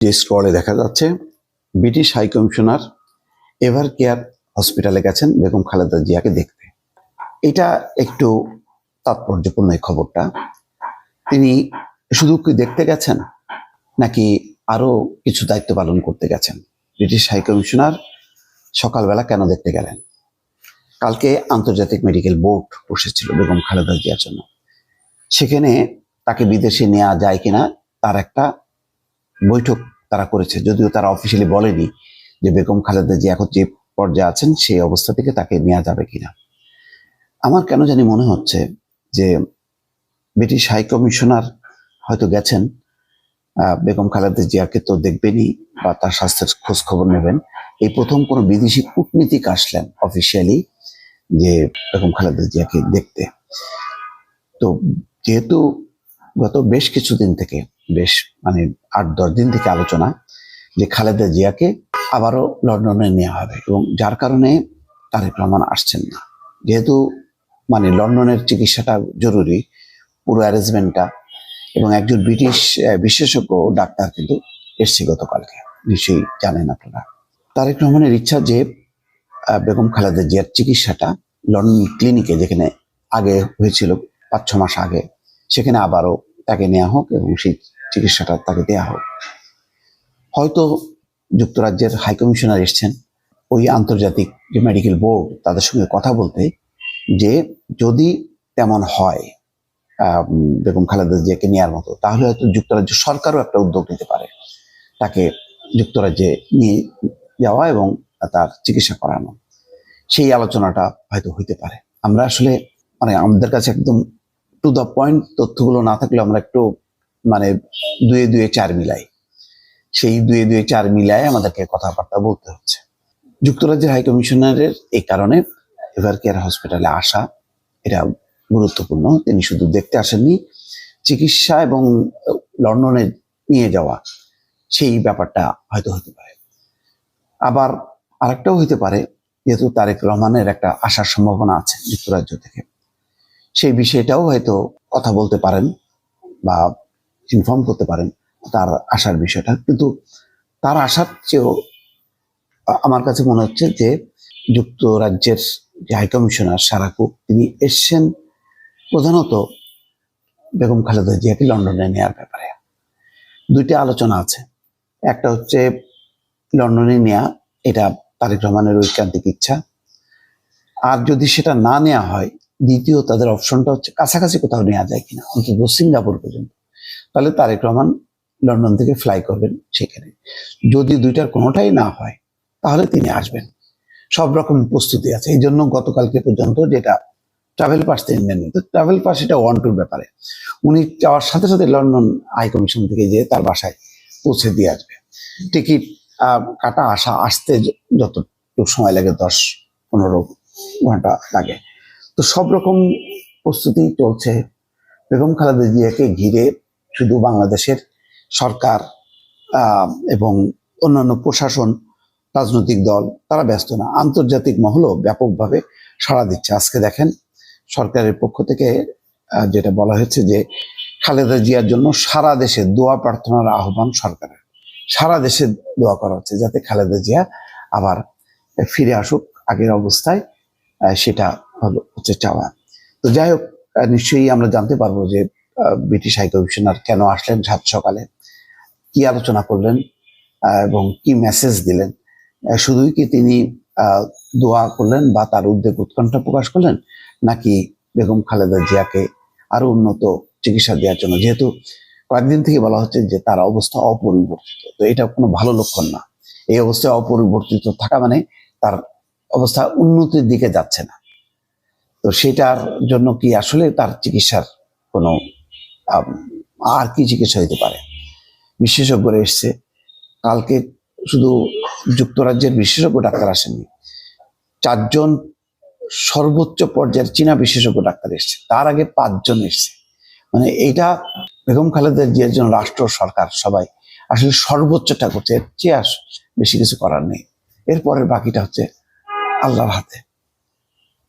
যে স্ক্রলে দেখা যাচ্ছে British high commissioner Evercare হসপিটালে গেছেন বেগম খালেদা জিয়াকে দেখতে। এটা একটু তাৎপর্যপূর্ণ এই খবরটা। তিনি শুধু কি দেখতে গেছেন নাকি আরো কিছু দায়িত্ব পালন করতে গেছেন? ব্রিটিশ হাই কমিশনার সকালবেলা কেন দেখতে গেলেন? কালকে আন্তর্জাতিক মেডিকেল বোর্ড বসেছিল বেগম খালেদা জিয়ার জন্য। সেখানে তাকে বিদেশে নেওয়া যায় কিনা তার একটা বৈঠক তারা করেছে, যদিও তারা অফিসিয়ালি বলেনি যে বেগম খালেদা জিয়া এখন যে পর্যায়ে আছেন সেই অবস্থা থেকে তাকে নেওয়া যাবে কিনা। আমার কেন জানি মনে হচ্ছে যে ব্রিটিশ হাই কমিশনার হয়তো গেছেন বেগম খালেদা জিয়াকে তো দেখবেনই বা তার স্বাস্থ্যের খোঁজ খবর নেবেন। এই প্রথম কোনো বিদেশি কূটনীতিক আসলেন অফিসিয়ালি যে বেগম খালেদা জিয়াকে দেখতে। তো যেহেতু গত বেশ কিছুদিন থেকে, বেশ 8-10 দিন থেকে আলোচনা যে খালেদা জিয়াকে আবারও লন্ডনে নেওয়া হবে, এবং যার কারণে তারেক রহমান আসছেন না। যেহেতু লন্ডনের চিকিৎসাটা জরুরি, পুরো অ্যারেঞ্জমেন্টটা, এবং একজন ব্রিটিশ বিশেষজ্ঞ ডাক্তার কিন্তু এসছে গতকালকে, নিশ্চয়ই জানেন আপনারা। তারেক রহমানের ইচ্ছা যে বেগম খালেদা জিয়ার চিকিৎসাটা লন্ডন ক্লিনিকে, যেখানে আগে হয়েছিল 5-6 মাস আগে, সেখানে আবারও তাকে নেওয়া হোক এবং সেই চিকিৎসাটা তাকে দেওয়া হোক। হয়তো যুক্তরাজ্যের হাই কমিশনার এসছেন ওই আন্তর্জাতিক যে মেডিকেল বোর্ড, তাদের সঙ্গে কথা বলতে, যে যদি তেমন হয় বেগম খালেদা জিয়াকে নেওয়ার মতো, তাহলে হয়তো যুক্তরাজ্য সরকারও একটা উদ্যোগ নিতে পারে তাকে যুক্তরাজ্যে নিয়ে যাওয়া এবং তার চিকিৎসা করানো। সেই আলোচনাটা হয়তো হইতে পারে। আমরা আসলে আমাদের কাছে একদম টু দ্য পয়েন্ট তথ্যগুলো না থাকলে আমরা একটু 2-4 মিলাই, সেই 2-4 মিলায় আমাদেরকে কথাবার্তা বলতে হচ্ছে। যুক্তরাজ্যের হাই কমিশনারের এই কারণে এভার কেয়ার হসপিটালে আসা এটা গুরুত্বপূর্ণ। তিনি শুধু দেখতে আসেননি, চিকিৎসা এবং লন্ডনে নিয়ে যাওয়া, সেই ব্যাপারটা হয়তো হতে পারে। আবার আরেকটাও হইতে পারে, যেহেতু তারেক রহমানের একটা আসার সম্ভাবনা আছে যুক্তরাজ্য থেকে, সেই বিষয়টাও হয়তো কথা বলতে পারেন বা ইনফর্ম করতে পারেন তার আসার বিষয়টা। কিন্তু তার আসার চেয়েও আমার কাছে মনে হচ্ছে যে যুক্তরাজ্যের যে হাই কমিশনার সারাকু, তিনি এসছেন প্রধানত বেগম খালেদা জিয়াকে লন্ডনে নেওয়ার ব্যাপারে। দুইটা আলোচনা আছে। একটা হচ্ছে লন্ডনে নেওয়া, এটা তারেক রহমানের ঐকান্তিক ইচ্ছা। আর যদি সেটা না নেওয়া হয়, দ্বিতীয় তাদের অপশনটা হচ্ছে কাছাকাছি কোথাও নেওয়া যায় কিনা, অন্তত সিঙ্গাপুর পর্যন্ত। তাহলে তারেক রহমান লন্ডন থেকে ফ্লাই করবেন সেখানে। যদি দুইটার কোনোটাই না হয়, তাহলে তিনি আসবেন। সব রকম প্রস্তুতি আছে। এই জন্য গতকালকে পর্যন্ত যেটা ট্রাভেল পাস তিনি নেননি, তো ট্রাভেল পাস এটা 1-2 ব্যাপারে। উনি যাওয়ার সাথে সাথে লন্ডন হাই কমিশন থেকে যেয়ে তার বাসায় পৌঁছে দিয়ে আসবে। টিকিট কাটা, আসতে যতটুকু সময় লাগে, 10-15 ঘন্টা লাগে। তো সব রকম প্রস্তুতি চলছে। বেগম খালেদা জিয়াকে ঘিরে শুধু বাংলাদেশের সরকার এবং অন্যান্য প্রশাসন, রাজনৈতিক দল, তারা ব্যস্ত না, আন্তর্জাতিক মহলও ব্যাপকভাবে সাড়া দিচ্ছে। আজকে দেখেন সরকারের পক্ষ থেকে যেটা বলা হয়েছে যে খালেদা জিয়ার জন্য সারা দেশে দোয়া প্রার্থনার আহ্বান সরকারের। সারা দেশে দোয়া করা হচ্ছে যাতে খালেদা জিয়া আবার ফিরে আসুক আগের অবস্থায়, সেটা হচ্ছে চাওয়া। তো যাই হোক, নিশ্চয়ই আমরা জানতে পারবো যে ব্রিটিশ হাই কমিশনার কেন আসলেন সাত সকালে, কি আলোচনা করলেন এবং কি মেসেজ দিলেন। শুধুই কি তিনি দোয়া করলেন বা তার উদ্বেগ উৎকণ্ঠা প্রকাশ করলেন, নাকি বেগম খালেদা জিয়াকে আরো উন্নত চিকিৎসা দেওয়ার জন্য? যেহেতু কয়েকদিন থেকে বলা হচ্ছে যে তার অবস্থা অপরিবর্তিত, তো এটা কোনো ভালো লক্ষণ না। এই অবস্থায় অপরিবর্তিত থাকা মানে তার অবস্থা উন্নতির দিকে যাচ্ছে না। তো সেটার জন্য কি আসলে তার চিকিৎসার কোনো আর কি চিকিৎসা হইতে পারে? বিশেষজ্ঞরা এসছে কালকে, শুধু যুক্তরাজ্যের বিশেষজ্ঞ ডাক্তার আসেননি, 4 জন সর্বোচ্চ পর্যায়ের চীনা বিশেষজ্ঞ ডাক্তার এসছে, তার আগে 5 জন এসছে। এইটা বেগম খালেদা জিয়ার জন্য রাষ্ট্র, সরকার সবাই আসলে সর্বোচ্চটা করছে, এর চেয়ে বেশি কিছু করার নেই। এরপরের বাকিটা হচ্ছে আল্লাহর হাতে।